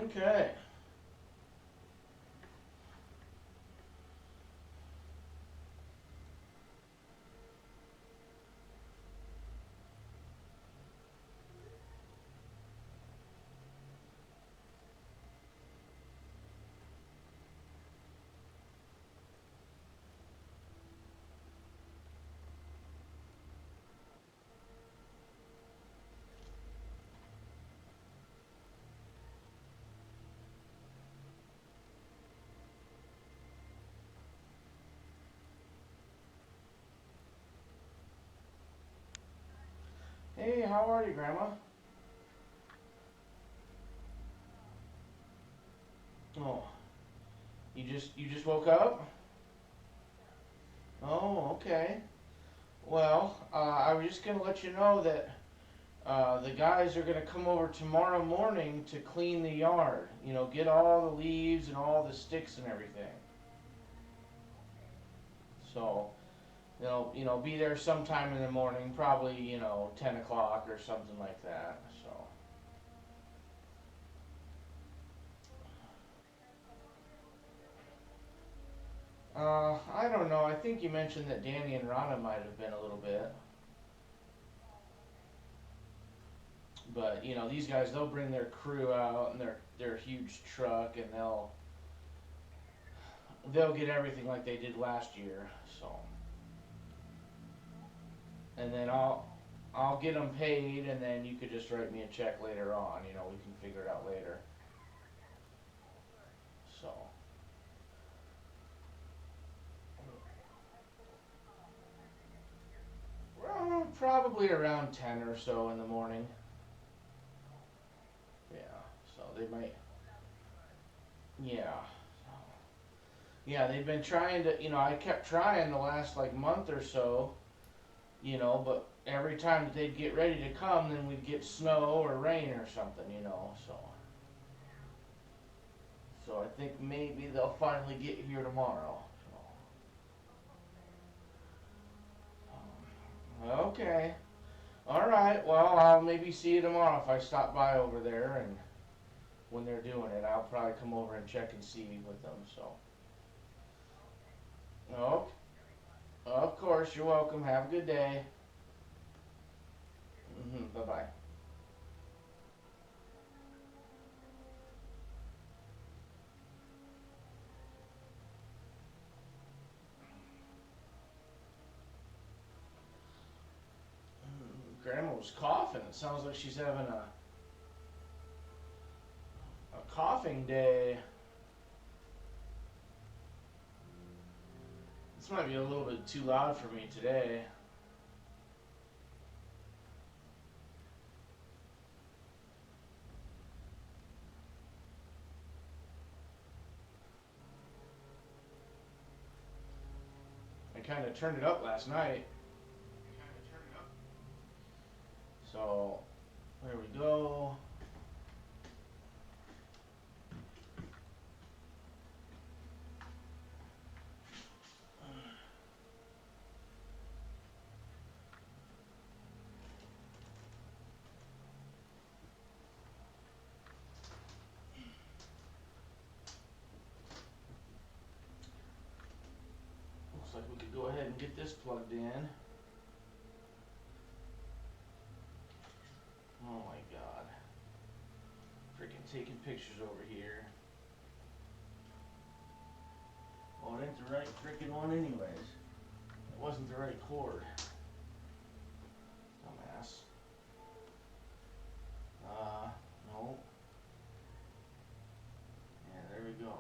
Okay. Hey, how are you, Grandma? Oh, you just woke up? Oh, okay. Well, I was just gonna let you know that the guys are gonna come over tomorrow morning to clean the yard. You know, get all the leaves and all the sticks and everything. So they'll be there sometime in the morning, probably 10 o'clock or something like that. So. I don't know. I think you mentioned that Danny and Rana might have been a little bit, but these guys they'll bring their crew out and their huge truck and they'll get everything like they did last year. So, and then I'll get them paid, and then you could just write me a check later on. We can figure it out later. So, well, probably around 10 or so in the morning. Yeah. So they might. Yeah. Yeah, they've been trying to. I kept trying the last like month or so. But every time that they'd get ready to come, then we'd get snow or rain or something. So I think maybe they'll finally get here tomorrow. Okay. All right. Well, I'll maybe see you tomorrow if I stop by over there, and when they're doing it, I'll probably come over and check and see with them. So. Oh, of course. You're welcome. Have a good day. Bye bye. Grandma was coughing. It sounds like she's having a coughing day. This might be a little bit too loud for me today. I kind of turned it up last night. So, there we go. Looks like we could go ahead and get this plugged in. Oh my god. Freaking taking pictures over here. Oh, it ain't the right freaking one anyways. It wasn't the right cord. Dumbass. No. Yeah, there we go.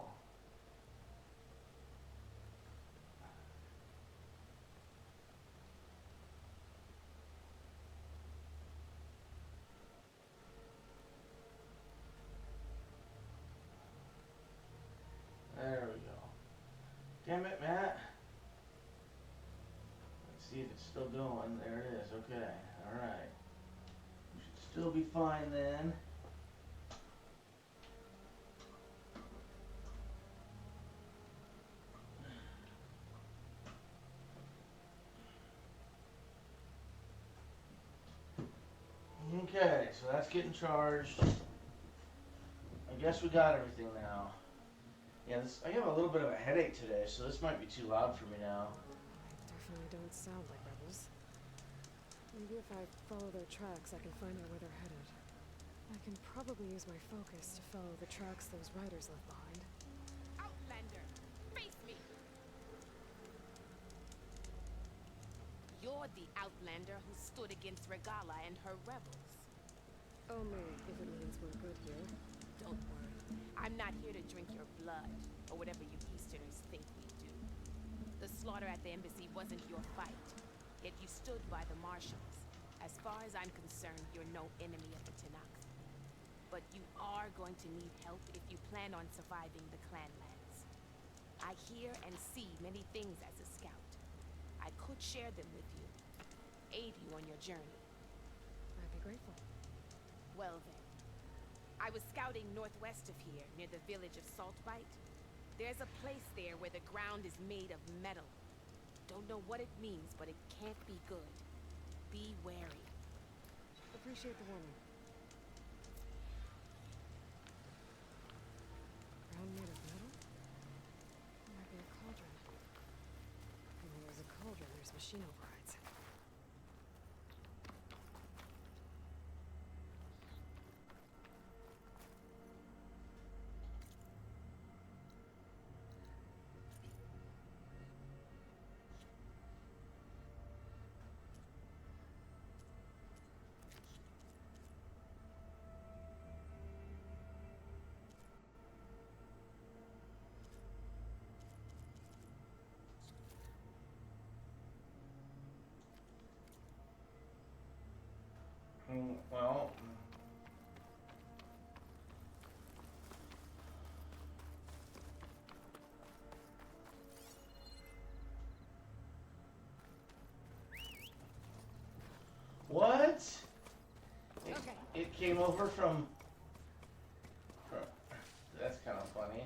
There we go. Damn it, Matt. Let's see if it's still going. There it is. Okay. Alright. We should still be fine then. Okay, so that's getting charged. I guess we got everything now. Yeah, I have a little bit of a headache today, so this might be too loud for me now. They definitely don't sound like rebels. Maybe if I follow their tracks, I can find out where they're headed. I can probably use my focus to follow the tracks those riders left behind. Outlander, face me! You're the Outlander who stood against Regala and her rebels. Only if it means we're good here. Don't worry. I'm not here to drink your blood, or whatever you Easterners think we do. The slaughter at the embassy wasn't your fight, yet you stood by the Marshals. As far as I'm concerned, you're no enemy of the Tanakh. But you are going to need help if you plan on surviving the Clanlands. I hear and see many things as a scout. I could share them with you, aid you on your journey. I'd be grateful. Well then, I was scouting northwest of here, near the village of Saltbite. There's a place there where the ground is made of metal. Don't know what it means, but it can't be good. Be wary. Appreciate the warning. Ground made of metal? Might be a cauldron. And where there's a cauldron, there's machine overrides. Well... What? Okay. It came over from... That's kind of funny.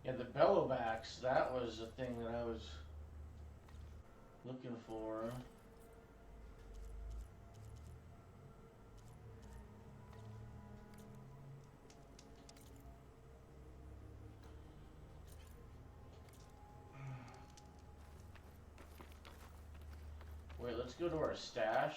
Yeah, the bellowbacks, that was the thing that I was looking for. Wait, let's go to our stash.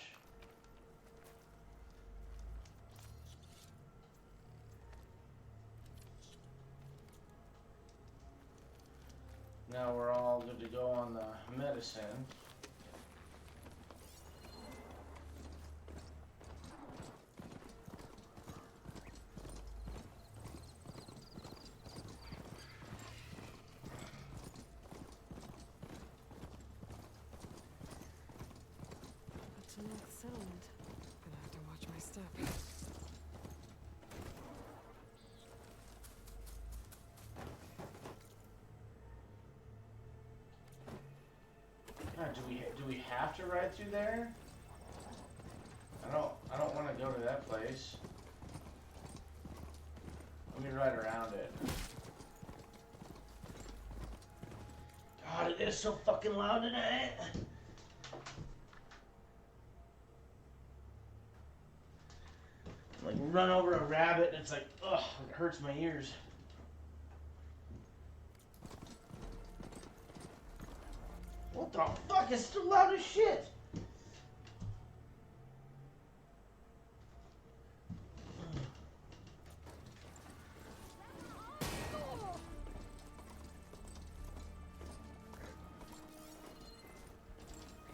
Now we're all good to go on the medicine. The Tanakh settlement. Gonna have to watch my step. God, do we have to ride through there? I don't want to go to that place. Let me ride around it. God, it is so fucking loud tonight. Like run over a rabbit and it's like, ugh, it hurts my ears. What the fuck? It's too loud as shit.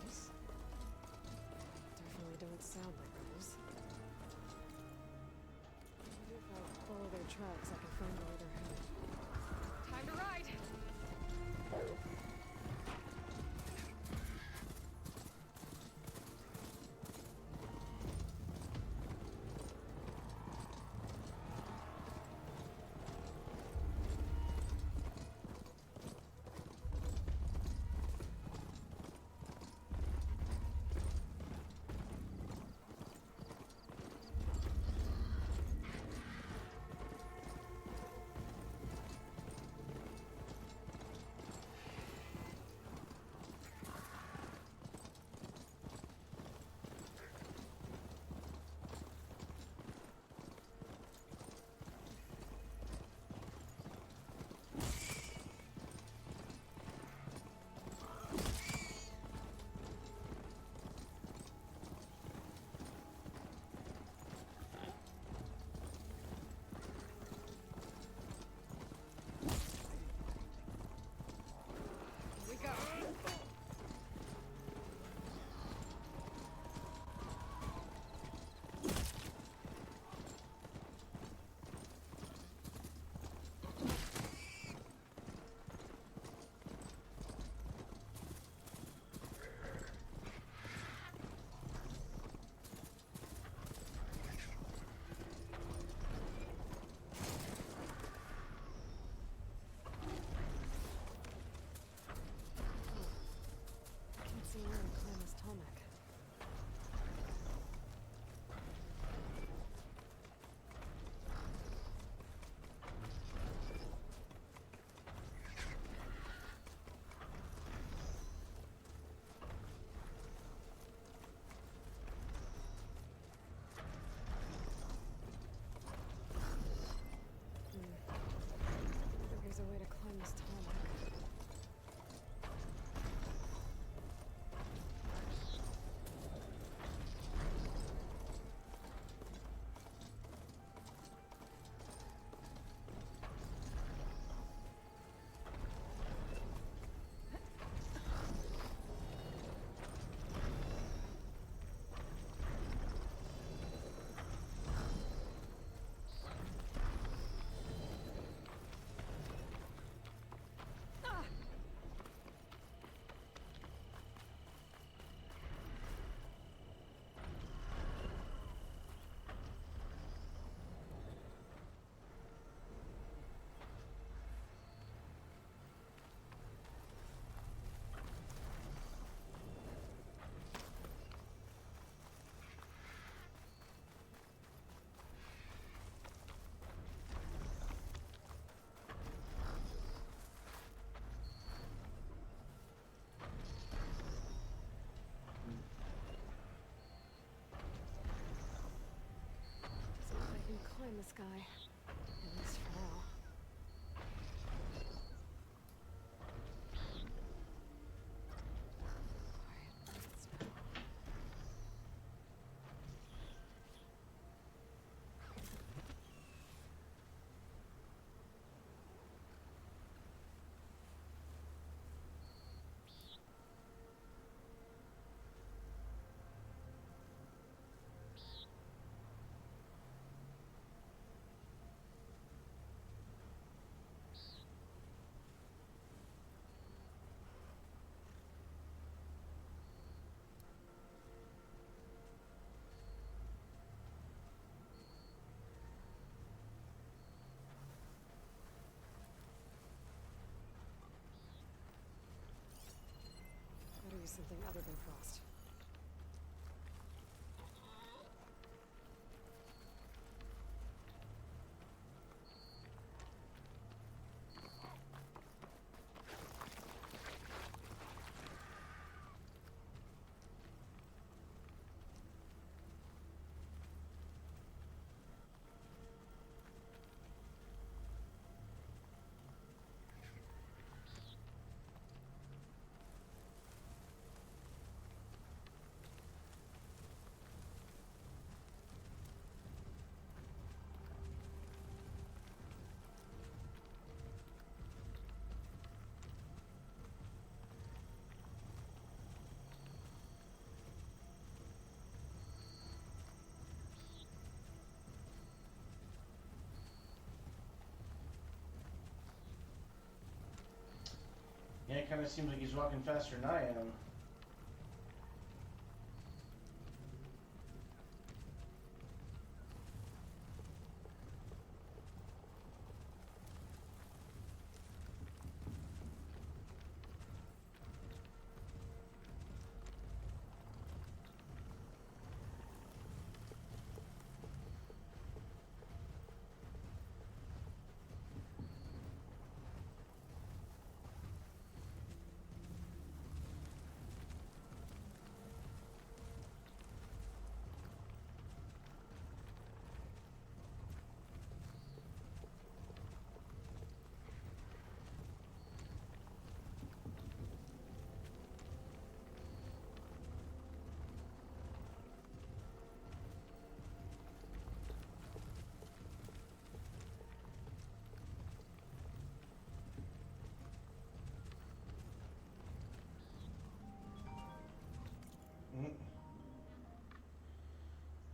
These definitely don't sound like rebels. Maybe if I follow their tracks, I can find where they're headed. Time to ride! We go! Can't see where to climb this tarmac. Maybe there's a way to climb this tarmac. See if I can climb this guy. At least for now. Quiet breaths now. Better use something other than frost. kind of seems like he's walking faster than I am.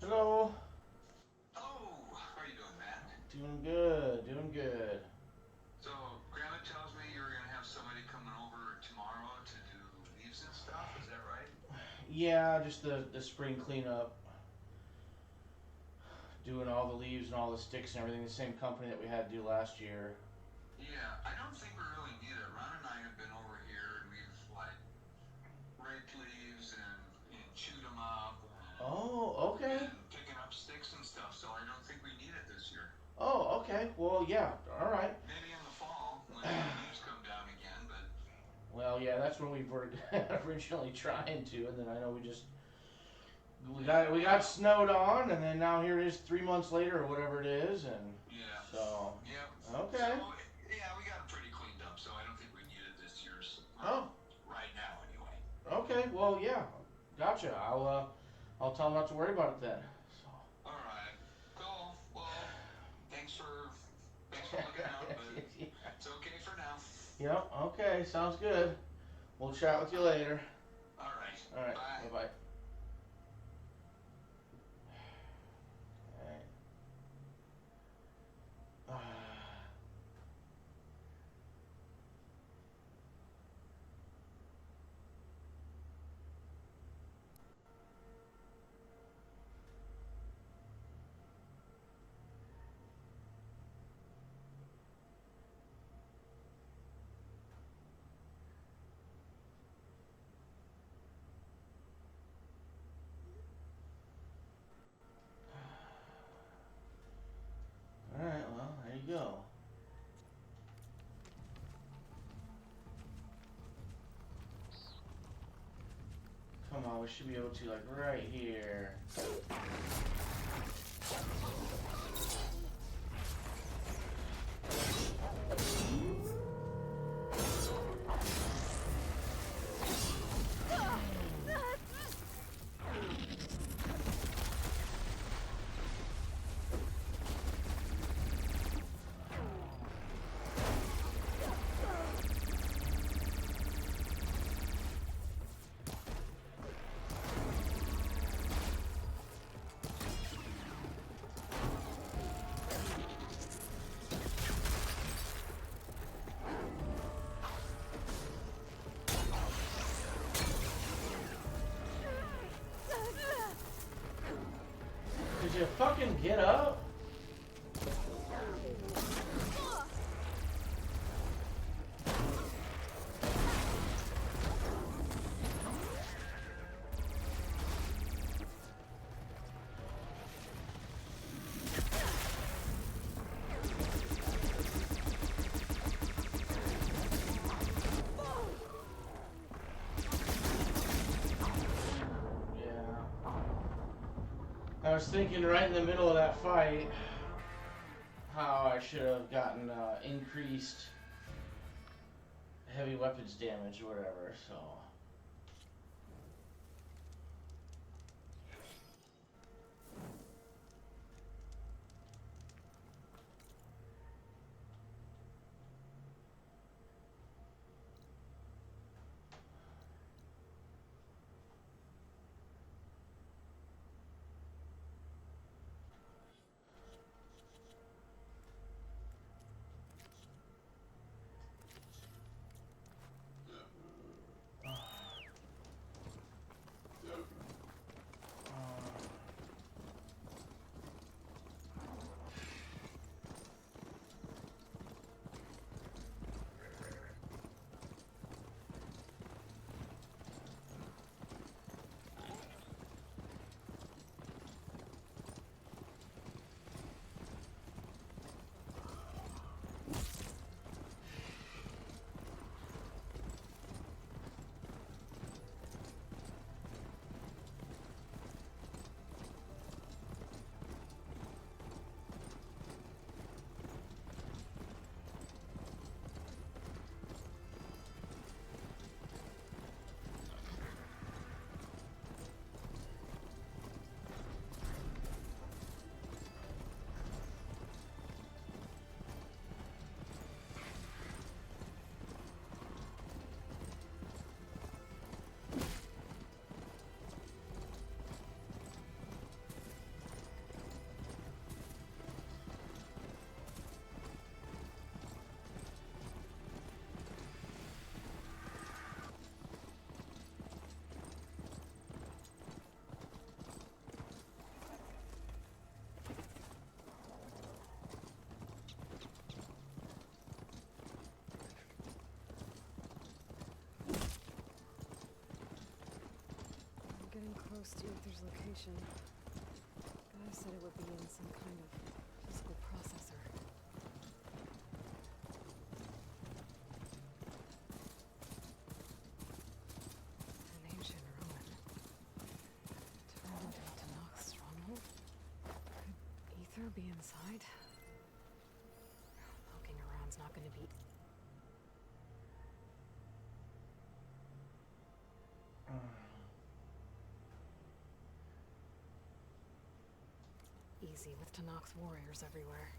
Hello. Hello, how are you doing, man? Doing good, doing good. So, Grandma tells me you're gonna have somebody coming over tomorrow to do leaves and stuff, is that right? Yeah, just the spring cleanup. Doing all the leaves and all the sticks and everything. The same company that we had to do last year. Yeah, I don't think we really need it. Ron and I have been over here and we've, like, raked leaves and chewed them up Oh, okay. and picking up sticks and stuff, so I don't think we need it this year. Oh, okay. Well, yeah. All right. Maybe in the fall when the leaves come down again, but Well, yeah, that's when we were originally trying to, and then I know we got snowed on, and then now here it is 3 months later or whatever it is, and yeah. so Yep. okay. So, yeah, we got it pretty cleaned up, so I don't think we need it this year's. Oh, Right now, anyway. okay. Well, yeah, gotcha. I'll tell them not to worry about it then. So. All right. Cool. Well, thanks for looking out, but Yeah. it's okay for now. Yep. Okay. Sounds good. We'll chat with you later. All right. All right. Bye. Bye bye. All right. All right. Well, there you go. Come on, we should be able to, like, right here. Did you fucking get up? Yeah. I was thinking right in the middle of that fight how I should have gotten increased heavy weapons damage or whatever, so. close to Ether's location. Guy said it would be in some kind of physical processor. An ancient ruin. Turned into a Tanakh stronghold? Could Ether be inside? Poking around's not gonna be... easy with Tanakh's warriors everywhere.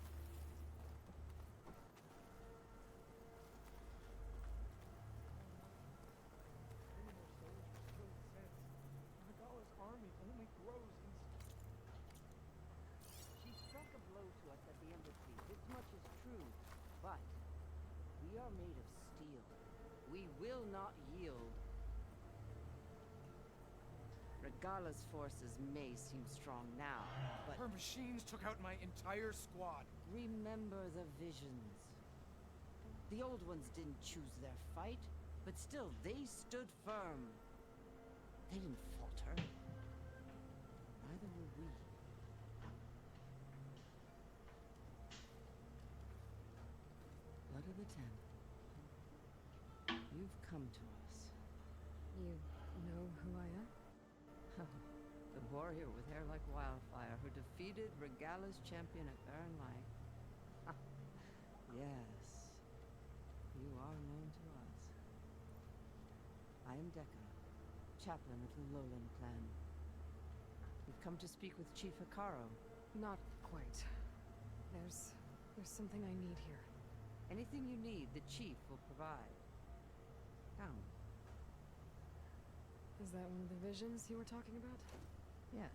Nagala's army only grows in... She struck a blow to us at the embassy. This much is true. But we are made of steel. We will not yield. Regala's forces may seem strong now, but Her machines took out my entire squad. remember the visions. The old ones didn't choose their fight, but still, they stood firm. They didn't falter. Neither will we. Blood of the Ten. You've come to us. You know who I am? The warrior with hair like wildfire who defeated Regala's champion at Barren Light. Yes, you are known to us. I am Dekka, chaplain of the Lowland clan. We've come to speak with Chief Hikaru. Not quite. There's something I need here. Anything you need, the chief will provide. Come. Is that one of the visions you were talking about? Yes.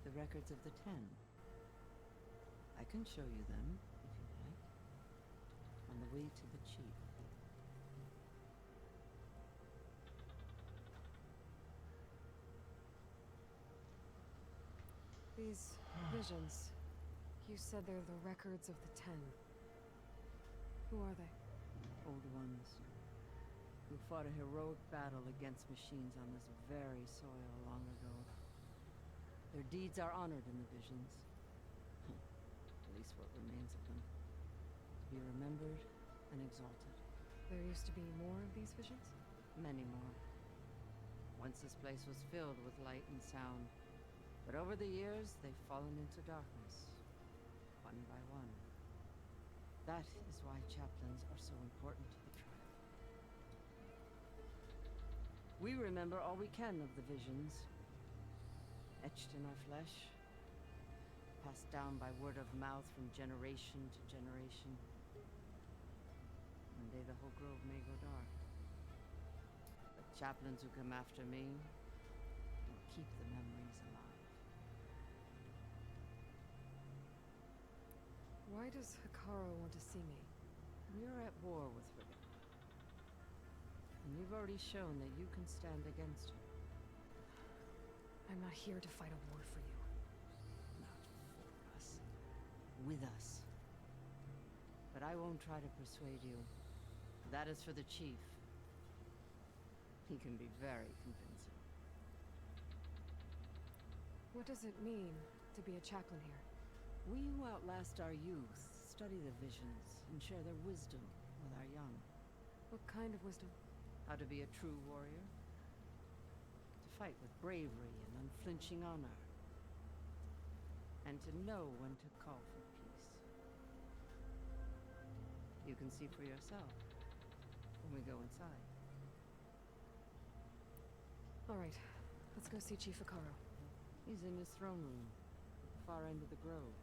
The records of the Ten. I can show you them, if you like. On the way to the chief. These visions. You said they're the records of the Ten. Who are they? Old ones. Who fought a heroic battle against machines on this very soil long ago. Their deeds are honored in the visions. At least what remains of them. To be remembered and exalted. There used to be more of these visions? Many more. Once this place was filled with light and sound. But over the years, they've fallen into darkness. One by one. That is why chaplains are so important to the tribe. We remember all we can of the visions. Etched in our flesh. Passed down by word of mouth from generation to generation. One day the whole grove may go dark. But chaplains who come after me will keep the memories alive. Why does Hikaru want to see me? We're at war with her. And you've already shown that you can stand against her. I'm not here to fight a war for you. Not for us. With us. But I won't try to persuade you. That is for the chief. He can be very convincing. What does it mean to be a chaplain here? We who outlast our youth study the visions and share their wisdom with our young. What kind of wisdom? How to be a true warrior. To fight with bravery and unflinching honor. And to know when to call for peace. You can see for yourself when we go inside. All right, let's go see Chief Hikaru. He's in his throne room, at the far end of the grove.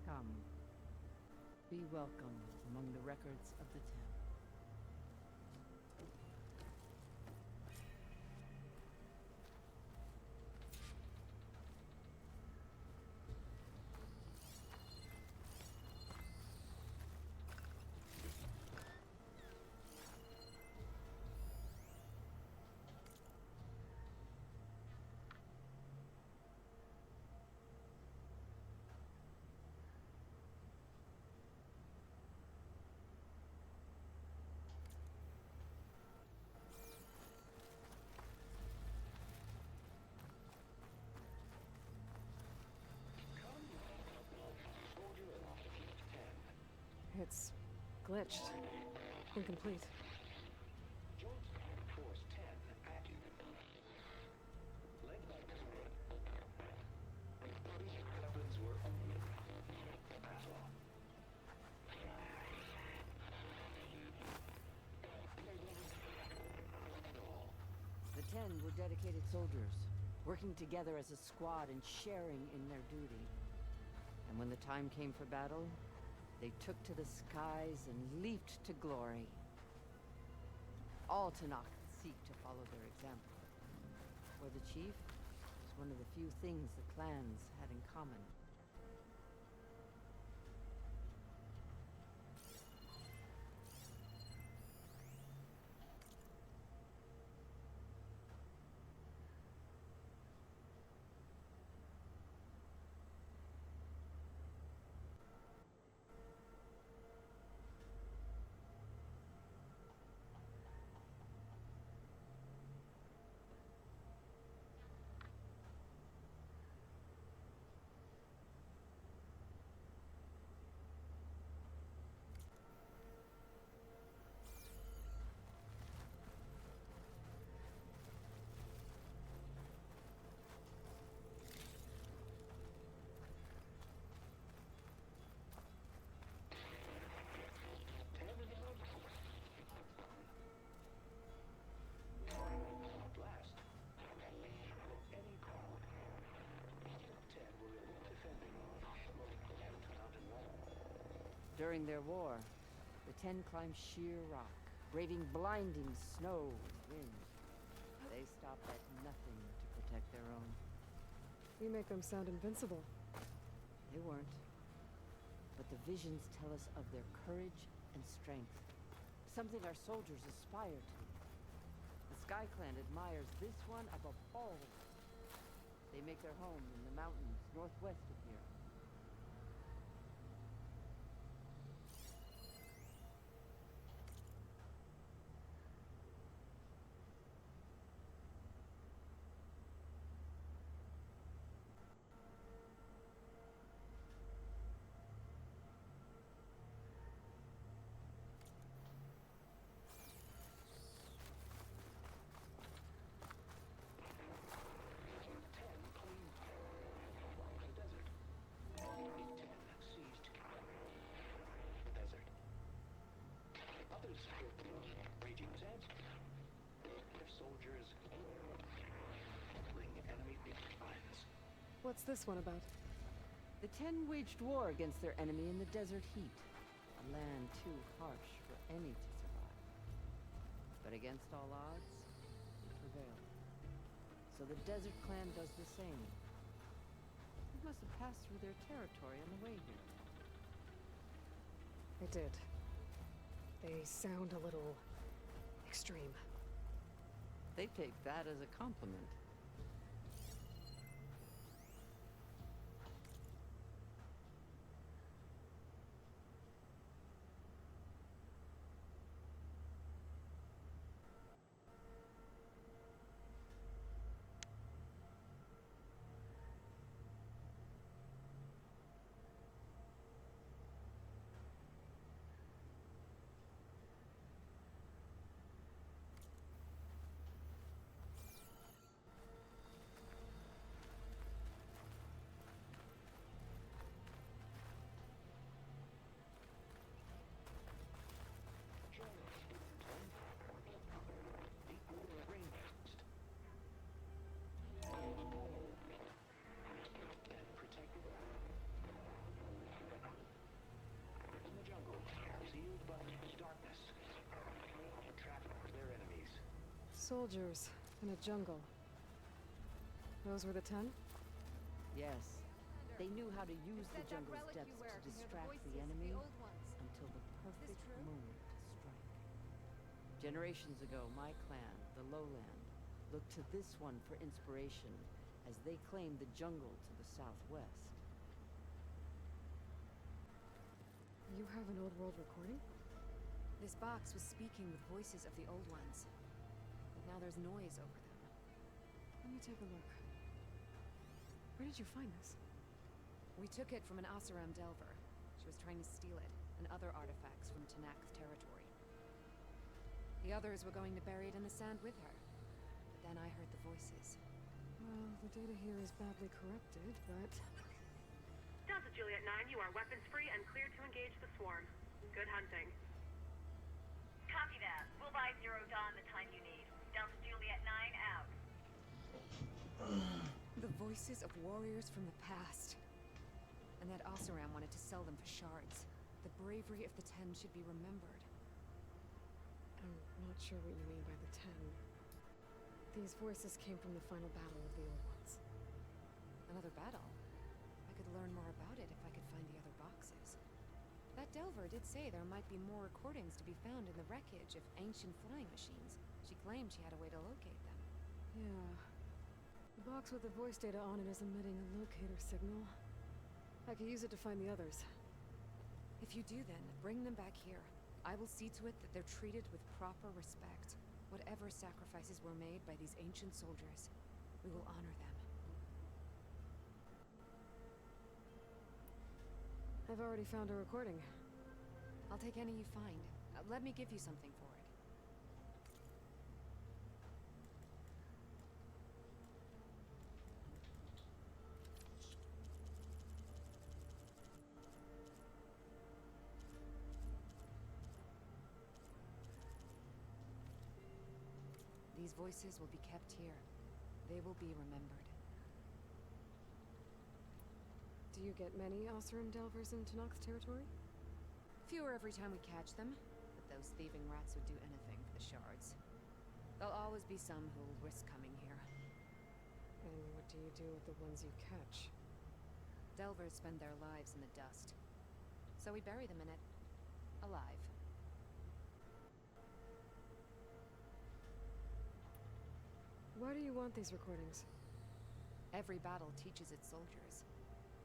Come. Be welcome among the records of the Ten. Patched. Incomplete. Force 10 active. Led by weapons were only battle. The 10 were dedicated soldiers, working together as a squad and sharing in their duty. And when the time came for battle, they took to the skies and leaped to glory. All Tanakh seek to follow their example. For the chief, was one of the few things the clans had in common. During their war, the 10 climbed sheer rock, braving blinding snow and wind. They stopped at nothing to protect their own. You make them sound invincible. They weren't. But the visions tell us of their courage and strength, something our soldiers aspire to. The Sky Clan admires this one above all. They make their home in the mountains northwest of here. Raging sands. Their soldiers bring enemy lines. What's this one about? The 10 waged war against their enemy in the desert heat, a land too harsh for any to survive. But against all odds, it prevailed. So the desert clan does the same. It must have passed through their territory on the way here. I did. They sound a little extreme. They take that as a compliment. Soldiers in a jungle. Those were the 10? Yes. They knew how to use the jungle's depths to distract the enemy until the perfect moment to strike. Generations ago, my clan, the Lowland, looked to this one for inspiration as they claimed the jungle to the southwest. You have an old world recording? This box was speaking with voices of the old ones. But now there's noise over them. Let me take a look. Where did you find this? We took it from an Oseram delver. She was trying to steal it. and other artifacts from Tanakh territory. The others were going to bury it in the sand with her. But then I heard the voices. Well, the data here is badly corrupted, but... Delta Juliet 9, you are weapons free and cleared to engage the swarm. Good hunting. Copy that. We'll buy Zero Dawn the time you need. Delta Juliet 9 out. The voices of warriors from the past. And that Oseram wanted to sell them for shards. The bravery of the Ten should be remembered. I'm not sure what you mean by the Ten. These voices came from the final battle of the Old Ones. Another battle? I could learn more about it if I could find the other boxes. That Delver did say there might be more recordings to be found in the wreckage of ancient flying machines. She claimed she had a way to locate them. Yeah. The box with the voice data on it is emitting a locator signal. I could use it to find the others. If you do then, bring them back here. I will see to it that they're treated with proper respect. Whatever sacrifices were made by these ancient soldiers, we will honor them. I've already found a recording. I'll take any you find. Let me give you something for it. These voices will be kept here. They will be remembered. Do you get many Oseram Delvers in Tanakh's territory? Fewer every time we catch them, but those thieving rats would do anything for the shards. There'll always be some who'll risk coming here. And what do you do with the ones you catch? Delvers spend their lives in the dust. So we bury them in it, alive. Why do you want these recordings? Every battle teaches its soldiers.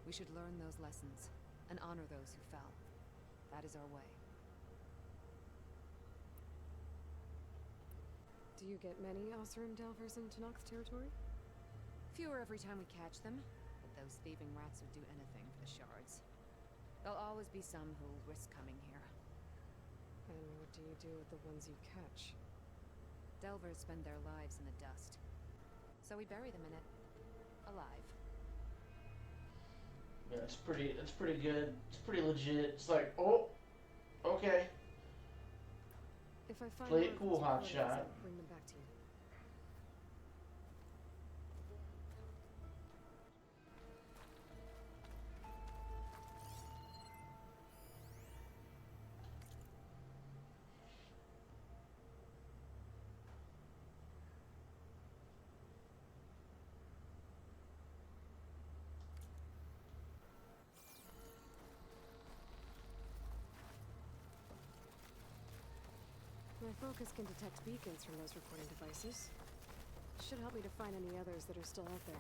We should learn those lessons, and honor those who fell. That is our way. Do you get many Oseram Delvers in Tanakh's territory? Fewer every time we catch them, but those thieving rats would do anything for the shards. There'll always be some who'll risk coming here. And what do you do with the ones you catch? Delvers spend their lives in the dust. So we bury them in it, alive. Yeah, it's pretty good. It's pretty legit. It's like, oh, okay. If I find Play it more of cool, these hot recordings, shot. I'll bring them back to you. My focus can detect beacons from those recording devices. Should help me to find any others that are still out there.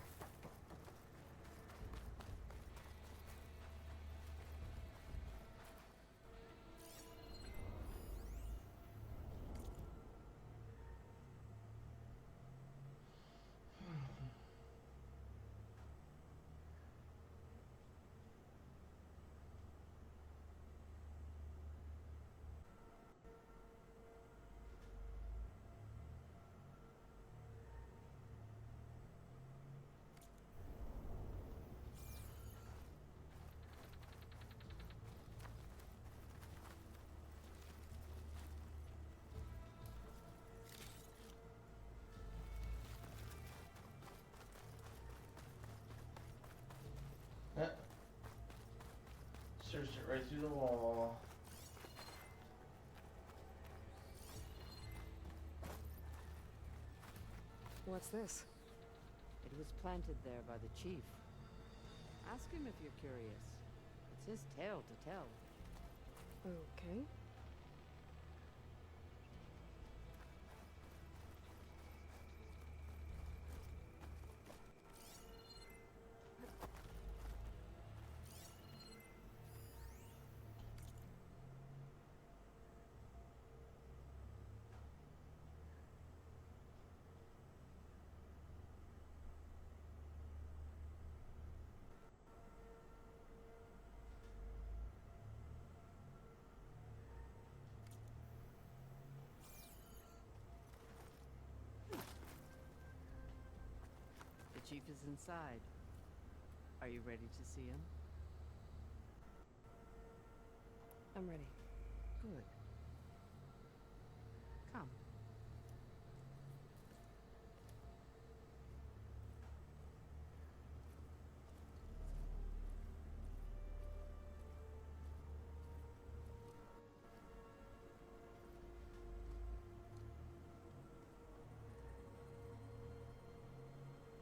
Searched it right through the wall. What's this? It was planted there by the chief. Ask him if you're curious. It's his tale to tell. Okay. chief is inside. Are you ready to see him? I'm ready. Good. Come.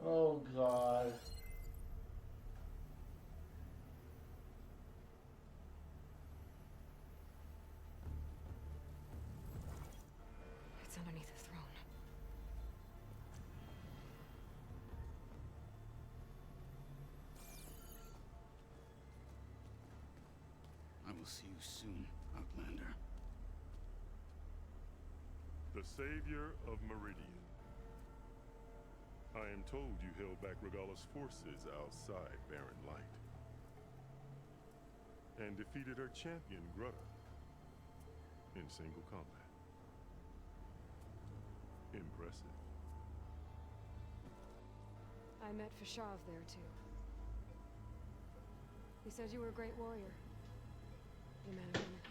Oh God. It's underneath the throne. I will see you soon, Outlander. The savior of Meridian. I am told you held back Regala's forces outside Barren Light. And defeated her champion, Grutta, in single combat. Impressive. I met Fashav there, too. He said you were a great warrior. A man of honor.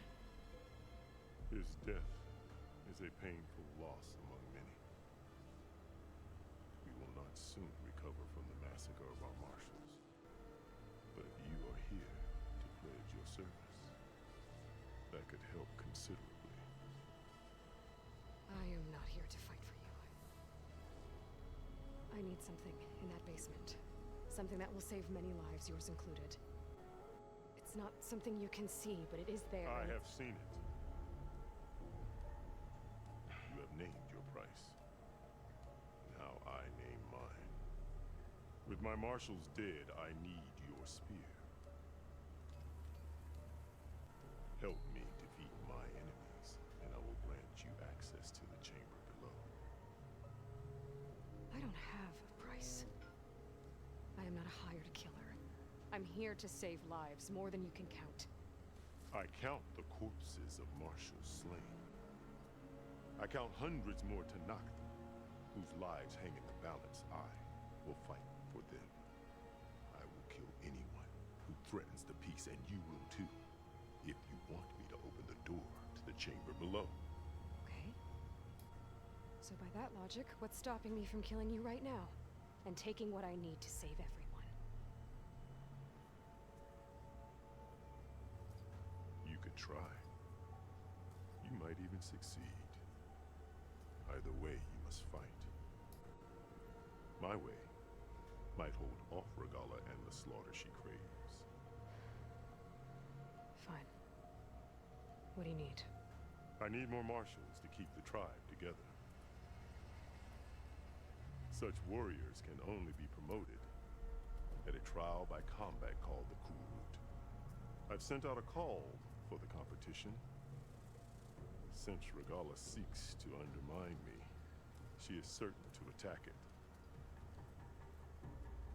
His death is a painful loss among many. We will not soon recover from the massacre of our marshals. But if you are here to pledge your service, that could help considerably. I am not here to fight for you. I need something in that basement. Something that will save many lives, yours included. It's not something you can see, but it is there. I have seen it. You have named your price. Now I name mine. With my marshals dead, I need your spear. Help me defeat my enemies, and I will grant you access to the chamber below. I don't have a price. I am not a hired killer. I'm here to save lives, more than you can count. I count the corpses of marshals slain. I count hundreds more to knock them, whose lives hang in the balance. I will fight for them. I will kill anyone who threatens the peace, and you will too, if you want me to open the door to the chamber below. Okay. So by that logic, what's stopping me from killing you right now? And taking what I need to save everyone? You could try. You might even succeed. Either way, you must fight. My way might hold off Regala and the slaughter she craves. Fine. What do you need? I need more marshals to keep the tribe together. Such warriors can only be promoted at a trial by combat called the Cool Route. I've sent out a call for the competition. Since Regala seeks to undermine me, she is certain to attack it.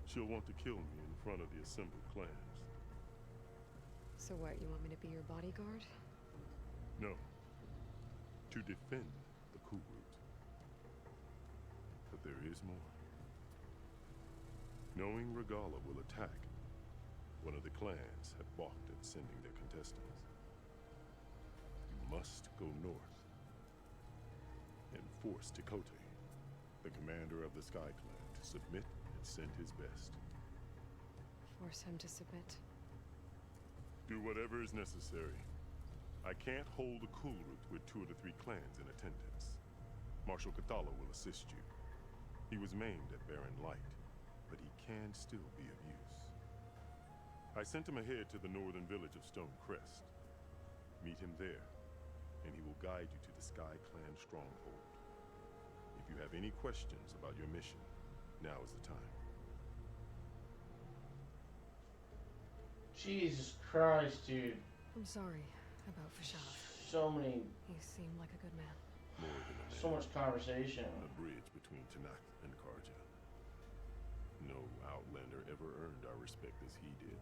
She'll want to kill me in front of the assembled clans. So what, you want me to be your bodyguard? No. To defend the Cool Route. But there is more. Knowing Regala will attack, one of the clans have balked at sending their contestants. You must go north and force Tekote, the commander of the Sky Clan, to submit and send his best. Force him to submit. Do whatever is necessary. I can't hold a Cool Route with 2 of the 3 clans in attendance. Marshal Kathala will assist you. He was maimed at Barren Light, but he can still be of use. I sent him ahead to the northern village of Stone Crest. Meet him there, and he will guide you to the Sky Clan stronghold. If you have any questions about your mission, now is the time. Jesus Christ, dude. I'm sorry about Fashav. So many, He seemed like a good man. More than a man. so much conversation. On a bridge between Tanakh and Karja. No Outlander ever earned our respect as he did.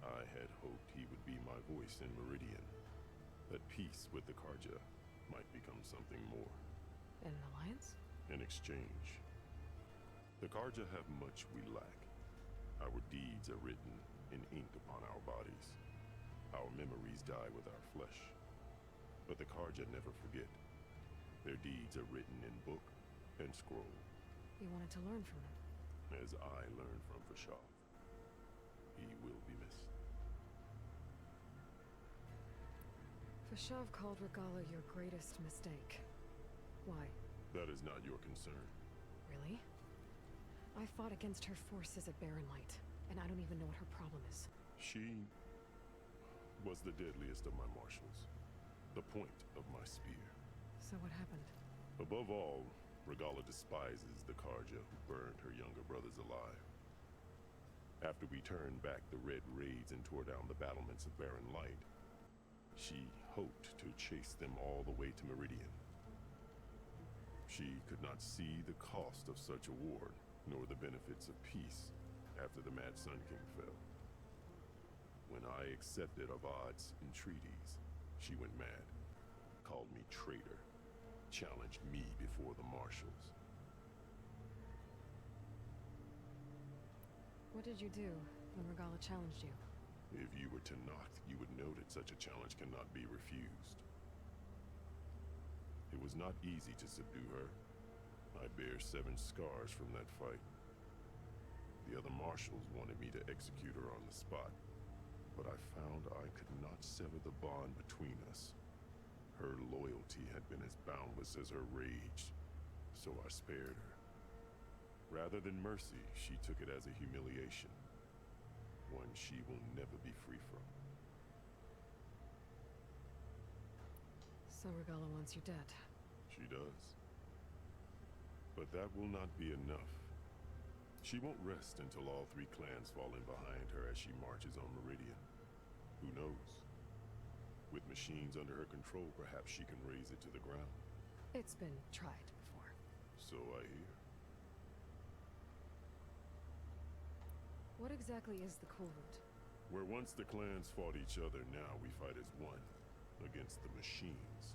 I had hoped he would be my voice in Meridian, that peace with the Karja might become something more. An alliance? In exchange, The Karja have much we lack. Our deeds are written in ink upon our bodies. Our memories die with our flesh. But the Karja never forget. Their deeds are written in book and scroll. You wanted to learn from them. As I learned from Fashav. He will be missed. Fashav called Regala your greatest mistake. Why? That is not your concern. Really? I fought against her forces at Barren Light, and I don't even know what her problem is. She was the deadliest of my marshals. The point of my spear. So what happened? Above all, Regala despises the Karja who burned her younger brothers alive. After we turned back the Red Raids and tore down the battlements of Barren Light, she hoped to chase them all the way to Meridian. She could not see the cost of such a war, nor the benefits of peace after the Mad Sun King fell. When I accepted Avad's entreaties, she went mad, called me traitor, challenged me before the marshals. What did you do when Regala challenged you? If you were to knock, you would know that such a challenge cannot be refused. It was not easy to subdue her. I bear 7 scars from that fight. The other marshals wanted me to execute her on the spot, but I found I could not sever the bond between us. Her loyalty had been as boundless as her rage, so I spared her. Rather than mercy, she took it as a humiliation, one she will never be free from. So Regala wants you dead. She does. But that will not be enough. She won't rest until all 3 clans fall in behind her as she marches on Meridian. Who knows? With machines under her control, perhaps she can raze it to the ground. It's been tried before. So I hear. What exactly is the Cool Route? Where once the clans fought each other, now we fight as one, against the machines.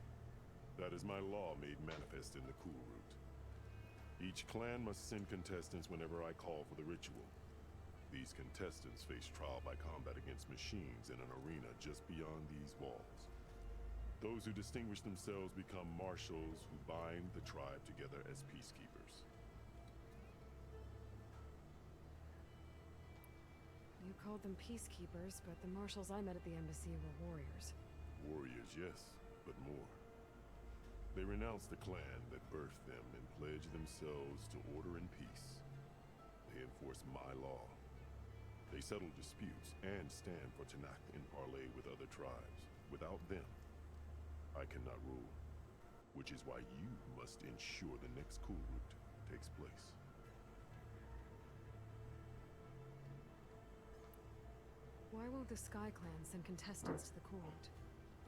That is my law made manifest in the Cool Route. Each clan must send contestants whenever I call for the ritual. These contestants face trial by combat against machines in an arena just beyond these walls. Those who distinguish themselves become marshals who bind the tribe together as peacekeepers. You called them peacekeepers, but the marshals I met at the embassy were warriors. Warriors, yes, but more. They renounce the clan that birthed them and pledge themselves to order and peace. They enforce my law. They settle disputes and stand for Tanakh in parley with other tribes. Without them, I cannot rule. Which is why you must ensure the next Cool Route takes place. Why won't the Sky Clan send contestants to the Cool Route?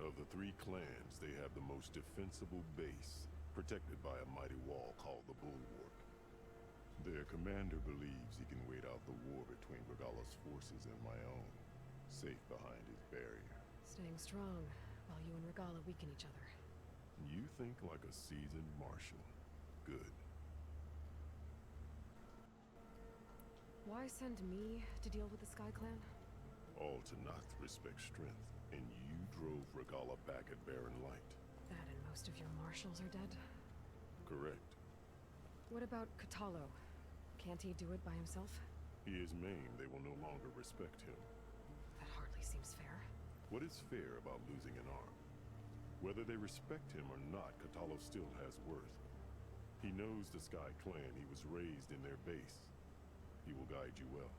Of the 3 clans, they have the most defensible base, protected by a mighty wall called the Bulwark. Their commander believes he can wait out the war between Regala's forces and my own, safe behind his barrier. Staying strong, while you and Regala weaken each other. You think like a seasoned marshal. Good. Why send me to deal with the Sky Clan? All Tanakh respect strength, and you drove Regala back at Barren Light. That and most of your marshals are dead? Correct. What about Katalo? Can't he do it by himself? He is maimed. They will no longer respect him. That hardly seems fair. What is fair about losing an arm? Whether they respect him or not, Katalo still has worth. He knows the Sky Clan. He was raised in their base. He will guide you well.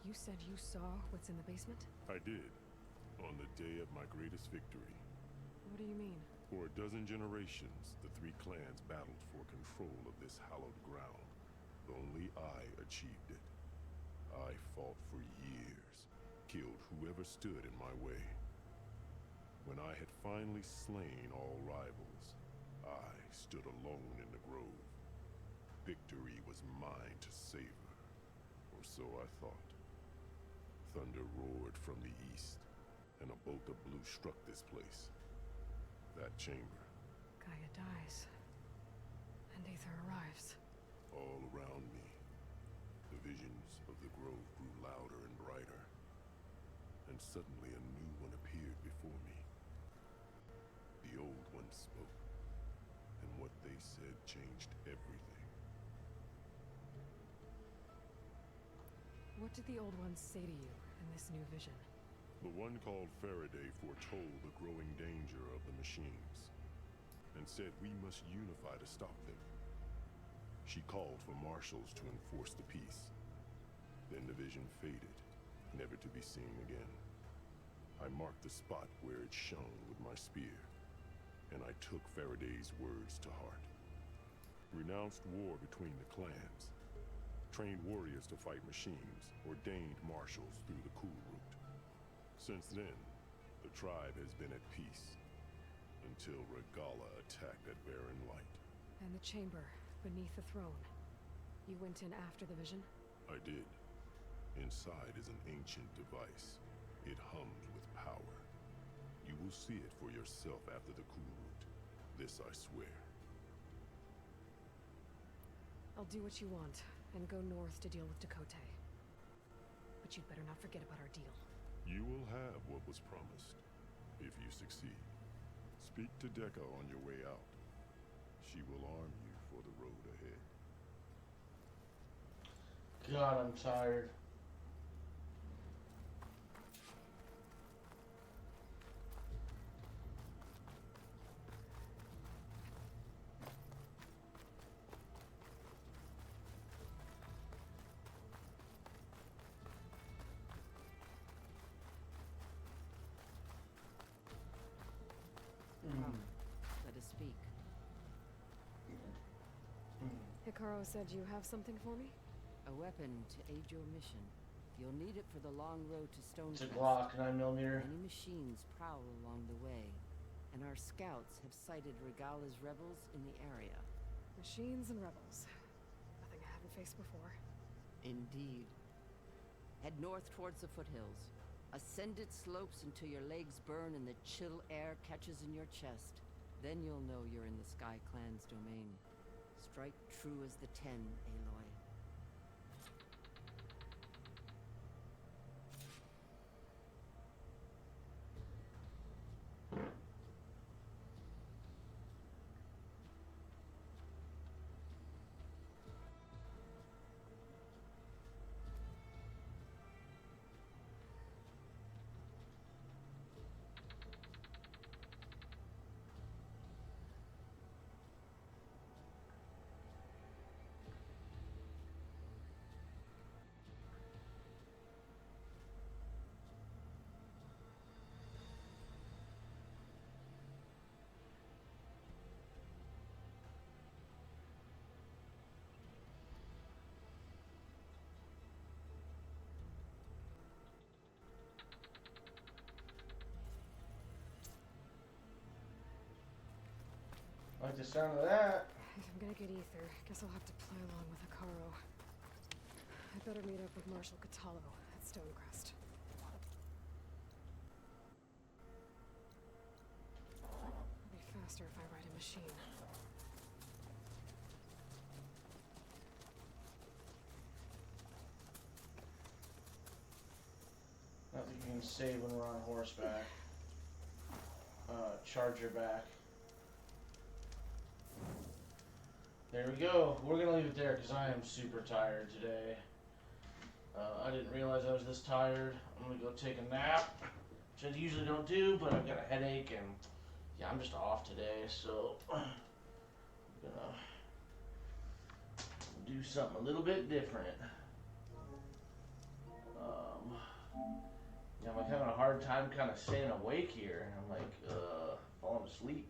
You said you saw what's in the basement? I did. On the day of my greatest victory. What do you mean? For a dozen generations, the 3 clans battled for control of this hallowed ground. Only I achieved it. I fought for years, killed whoever stood in my way. When I had finally slain all rivals, I stood alone in the grove. Victory was mine to savor, or so I thought. Thunder roared from the east, and a bolt of blue struck this place. That chamber. Gaia dies. And Ether arrives. All around me, the visions of the grove grew louder and brighter. And suddenly a new one appeared before me. The old one spoke, and what they said changed everything. What did the old ones say to you in this new vision? The one called Faraday foretold the growing danger of the machines, and said we must unify to stop them. She called for marshals to enforce the peace. Then the vision faded, never to be seen again. I marked the spot where it shone with my spear, and I took Faraday's words to heart. Renounced war between the clans, trained warriors to fight machines, ordained marshals through the cool route. Since then, the tribe has been at peace, until Regala attacked at Barren Light. And the chamber, beneath the throne. You went in after the vision? I did. Inside is an ancient device. It hums with power. You will see it for yourself after the cool route. This I swear. I'll do what you want, and go north to deal with Dakota. But you'd better not forget about our deal. You will have what was promised, if you succeed. Speak to Decca on your way out. She will arm you for the road ahead. God, I'm tired. Come, let us speak. Hikaru said you have something for me? A weapon to aid your mission. You'll need it for the long road to It's a Stonecrest. Glock 9mm. Many machines prowl along the way, and our scouts have sighted Regala's rebels in the area. Machines and rebels. Nothing I haven't faced before. Indeed. Head north towards the foothills. Ascend its slopes until your legs burn and the chill air catches in your chest. Then you'll know you're in the Sky Clan's domain. Strike true as the 10, Aloy. Like the sound of that. If I'm gonna get Ether, guess I'll have to play along with Hikaru. I'd better meet up with Marshal Catallo at Stonecrest. It'll be faster if I ride a machine. Nothing you can say when we're on horseback. Charge your back. There we go. We're gonna leave it there because I am super tired today. I didn't realize I was this tired. I'm gonna go take a nap, which I usually don't do, but I've got a headache and yeah, I'm just off today, so I'm gonna do something a little bit different. Yeah, I'm like having a hard time kind of staying awake here. I'm like falling asleep.